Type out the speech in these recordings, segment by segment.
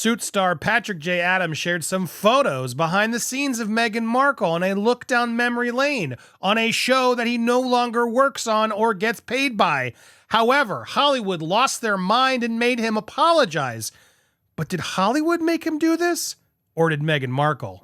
Suits star Patrick J. Adams shared some photos behind the scenes of Meghan Markle on a look down memory lane on a show that he no longer works on or gets paid by. However, Hollywood lost their mind and made him apologize. But did Hollywood make him do this? Or did Meghan Markle?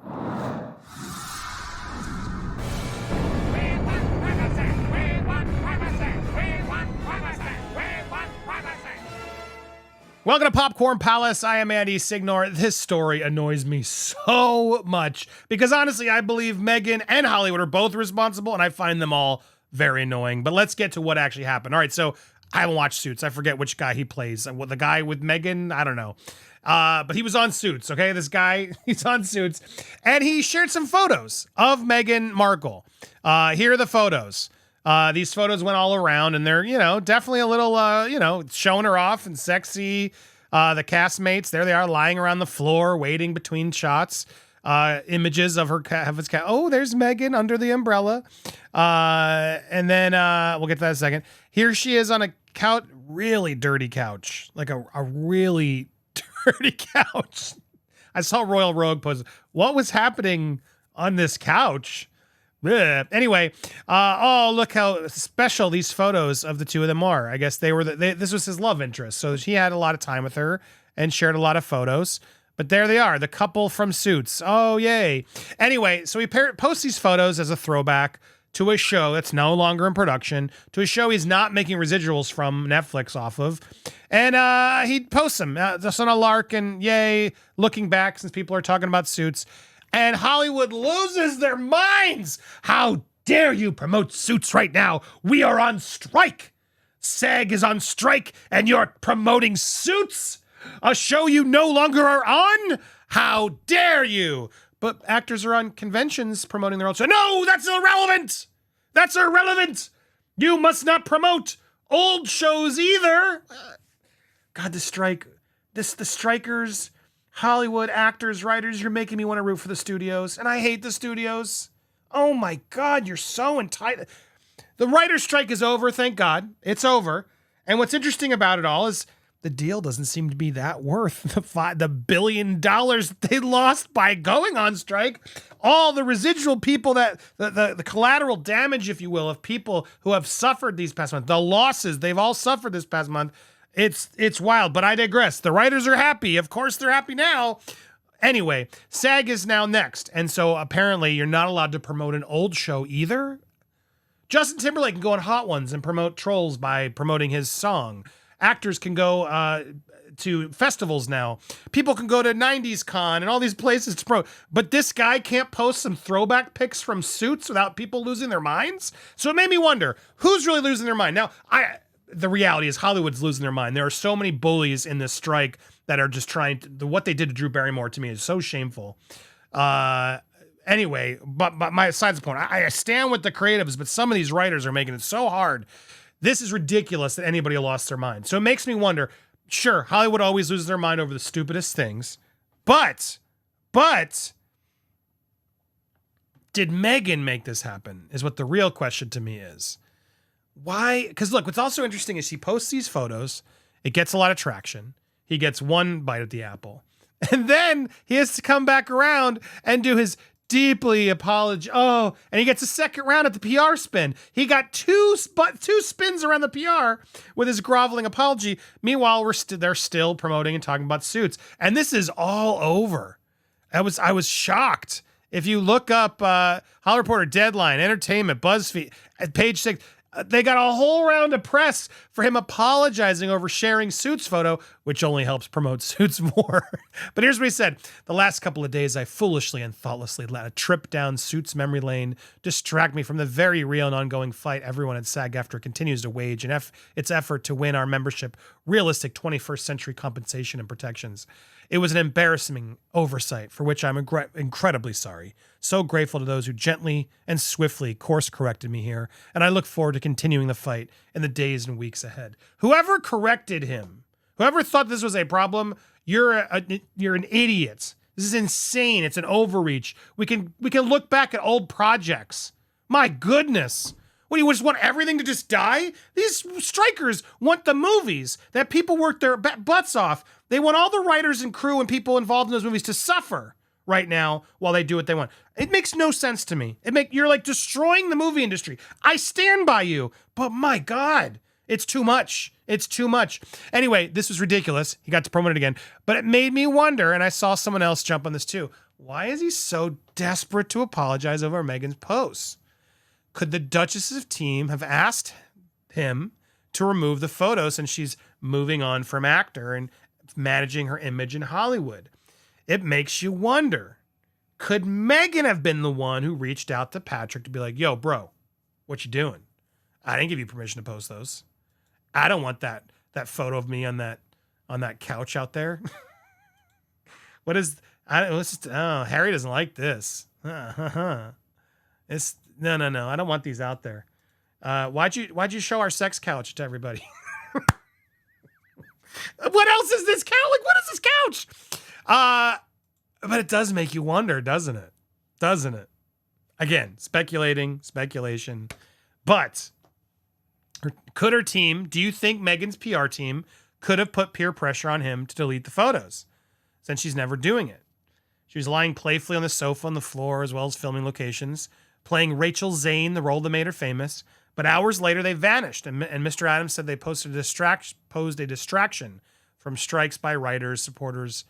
Welcome to Popcorn Palace. I am Andy Signor. This story annoys me so much because honestly, I believe Meghan and Hollywood are both responsible and I find them all very annoying. But let's get to what actually happened. All right, so I haven't watched Suits. I forget which guy he plays. The guy with Meghan? I don't know. But he was on Suits, okay? This guy, he's on Suits. And he shared some photos of Meghan Markle. Here are the photos. These photos went all around and they're, definitely a little, showing her off and sexy. The castmates, there they are lying around the floor, waiting between shots. Images of his cat. Oh, there's Meghan under the umbrella. And then we'll get to that in a second. Here she is on a couch, really dirty couch, like a really dirty couch. I saw Royal Rogue post, what was happening on this couch? Blech. Anyway, look how special these photos of the two of them are. I guess this was his love interest. So he had a lot of time with her and shared a lot of photos. But there they are, the couple from Suits. Oh, yay. Anyway, so he posts these photos as a throwback to a show that's no longer in production, to a show he's not making residuals from Netflix off of. And he posts them just on a lark and yay, looking back since people are talking about Suits. And Hollywood loses their minds. How dare you promote Suits right now? We are on strike. SAG is on strike and you're promoting Suits? A show you no longer are on? How dare you? But actors are on conventions promoting their own show. No, that's irrelevant. That's irrelevant. You must not promote old shows either. God, the strike. The strikers, Hollywood actors, writers, you're making me want to root for the studios. And I hate the studios. Oh my God, you're so entitled. The writer's strike is over, thank God. It's over. And what's interesting about it all is the deal doesn't seem to be that worth the $1 billion they lost by going on strike. All the residual people that the collateral damage, if you will, of people who have suffered these past months, the losses they've all suffered this past month. It's wild, but I digress. The writers are happy. Of course, they're happy now. Anyway, SAG is now next. And so apparently you're not allowed to promote an old show either. Justin Timberlake can go on Hot Ones and promote Trolls by promoting his song. Actors can go to festivals now. People can go to 90s Con and all these places to promote. But this guy can't post some throwback pics from Suits without people losing their minds? So it made me wonder, who's really losing their mind? Now, the reality is Hollywood's losing their mind. There are so many bullies in this strike that are just trying to, what they did to Drew Barrymore to me is so shameful. Anyway, but my besides the point, I stand with the creatives, but some of these writers are making it so hard. This is ridiculous that anybody lost their mind. So it makes me wonder, sure, Hollywood always loses their mind over the stupidest things, but did Meghan make this happen is what the real question to me is. Why? Because look, what's also interesting is he posts these photos. It gets a lot of traction. He gets one bite at the apple. And then he has to come back around and do his deeply apology. Oh, and he gets a second round at the PR spin. He got two spins around the PR with his groveling apology. Meanwhile, they're still promoting and talking about Suits. And this is all over. I was shocked. If you look up Hollywood Reporter, Deadline, Entertainment, BuzzFeed, at page 6, they got a whole round of press for him apologizing over sharing Suits photo, which only helps promote Suits more. But here's what he said. The last couple of days, I foolishly and thoughtlessly let a trip down Suits memory lane distract me from the very real and ongoing fight everyone at SAG-AFTRA continues to wage in its effort to win our membership realistic 21st century compensation and protections. It was an embarrassing oversight for which I'm incredibly sorry. So grateful to those who gently and swiftly course-corrected me here, and I look forward to continuing the fight in the days and weeks ahead. Whoever corrected him, whoever thought this was a problem, you're an idiot. This is insane. It's an overreach. We can look back at old projects. My goodness. What, do you just want everything to just die? These strikers want the movies that people work their butts off. They want all the writers and crew and people involved in those movies to suffer right now while they do what they want. It makes no sense to me. You're like destroying the movie industry. I stand by you, but my God, it's too much. It's too much. Anyway, this was ridiculous. He got to promote it again, but it made me wonder, and I saw someone else jump on this too. Why is he so desperate to apologize over Meghan's posts? Could the Duchess's team have asked him to remove the photos since she's moving on from actor and managing her image in Hollywood? It makes you wonder, could Meghan have been the one who reached out to Patrick to be like, yo, bro, what you doing? I didn't give you permission to post those. I don't want that photo of me on that couch out there. What is... Harry doesn't like this. It's no. I don't want these out there. Why'd you show our sex couch to everybody? What else is this couch? Like, what is this couch? But it does make you wonder, doesn't it? Doesn't it? Again, speculation. But could her team? Do you think Meghan's PR team could have put peer pressure on him to delete the photos, since she's never doing it? She was lying playfully on the sofa on the floor, as well as filming locations, playing Rachel Zane, the role that made her famous. But hours later, they vanished, and Mr. Adams said they posed a distraction from strikes by writers, supporters,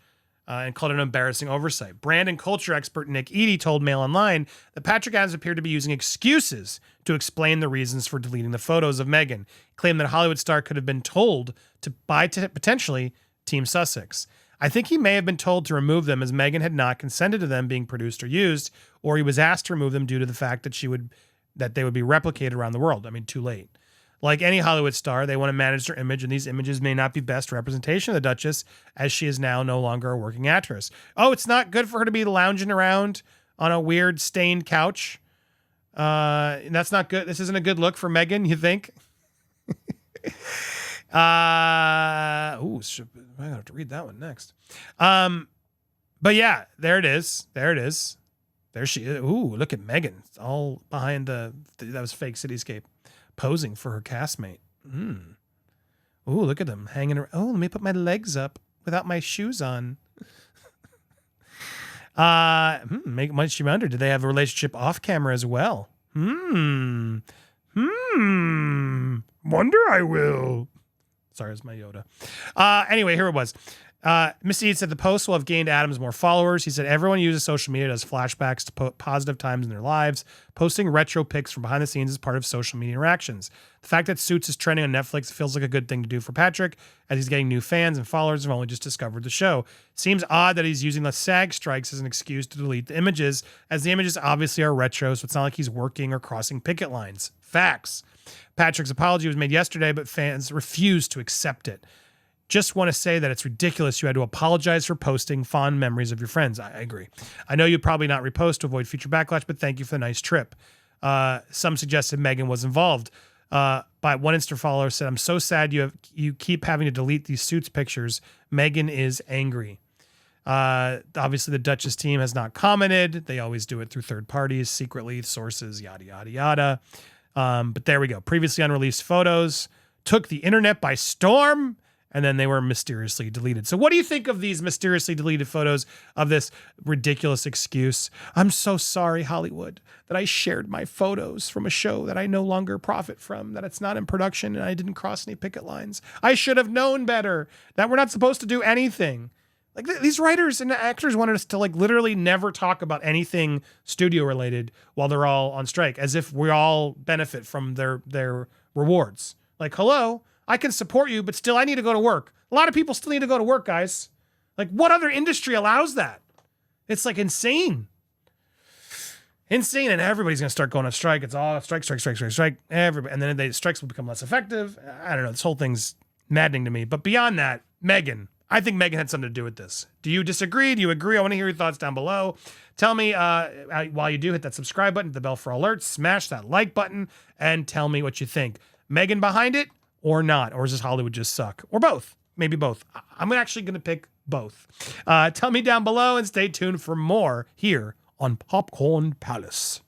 and called it an embarrassing oversight. Brand and culture expert Nick Eady told Mail Online that Patrick Adams appeared to be using excuses to explain the reasons for deleting the photos of Meghan. He claimed that a Hollywood star could have been told to buy potentially Team Sussex. I think he may have been told to remove them as Meghan had not consented to them being produced or used, or he was asked to remove them due to the fact that they would be replicated around the world. I mean, too late. Like any Hollywood star, they want to manage their image, and these images may not be best representation of the Duchess, as she is now no longer a working actress. Oh, it's not good for her to be lounging around on a weird stained couch. That's not good. This isn't a good look for Meghan, you think? I have to read that one next. But yeah, there it is. There she is. Ooh, look at Meghan. It's all behind that was fake cityscape, posing for her castmate. Ooh, look at them hanging around. Oh, let me put my legs up without my shoes on. Much you wonder, do they have a relationship off camera as well? Wonder I will. Sorry, it's my Yoda. Anyway, here it was. Mr. Eade said the post will have gained Adams more followers. He said everyone uses social media as flashbacks to positive times in their lives. Posting retro pics from behind the scenes is part of social media interactions. The fact that Suits is trending on Netflix feels like a good thing to do for Patrick, as he's getting new fans and followers who have only just discovered the show. Seems odd that he's using the SAG strikes as an excuse to delete the images, as the images obviously are retro, so it's not like he's working or crossing picket lines. Facts. Patrick's apology was made yesterday, but fans refused to accept it. Just want to say that it's ridiculous you had to apologize for posting fond memories of your friends. I agree. I know you'd probably not repost to avoid future backlash, but thank you for the nice trip. Some suggested Meghan was involved. But one Insta follower said, I'm so sad you keep having to delete these Suits pictures. Meghan is angry. Obviously, the Duchess team has not commented. They always do it through third parties, secretly, sources, yada, yada, yada. But there we go. Previously unreleased photos took the internet by storm, and then they were mysteriously deleted. So what do you think of these mysteriously deleted photos of this ridiculous excuse? I'm so sorry, Hollywood, that I shared my photos from a show that I no longer profit from, that it's not in production, and I didn't cross any picket lines. I should have known better, that we're not supposed to do anything. Like these writers and actors wanted us to like literally never talk about anything studio related while they're all on strike, as if we all benefit from their rewards. Like, hello, I can support you, but still I need to go to work. A lot of people still need to go to work, guys. Like, what other industry allows that? It's like insane. Insane, and everybody's gonna start going on strike. It's all strike. Everybody, and then the strikes will become less effective. I don't know. This whole thing's maddening to me. But beyond that, Meghan. I think Meghan had something to do with this. Do you disagree? Do you agree? I want to hear your thoughts down below. Tell me, while you do, hit that subscribe button, the bell for alerts, smash that like button, and tell me what you think. Meghan behind it or not? Or is this Hollywood just suck? Or both? Maybe both. I'm actually going to pick both. Tell me down below, and stay tuned for more here on Popcorn Palace.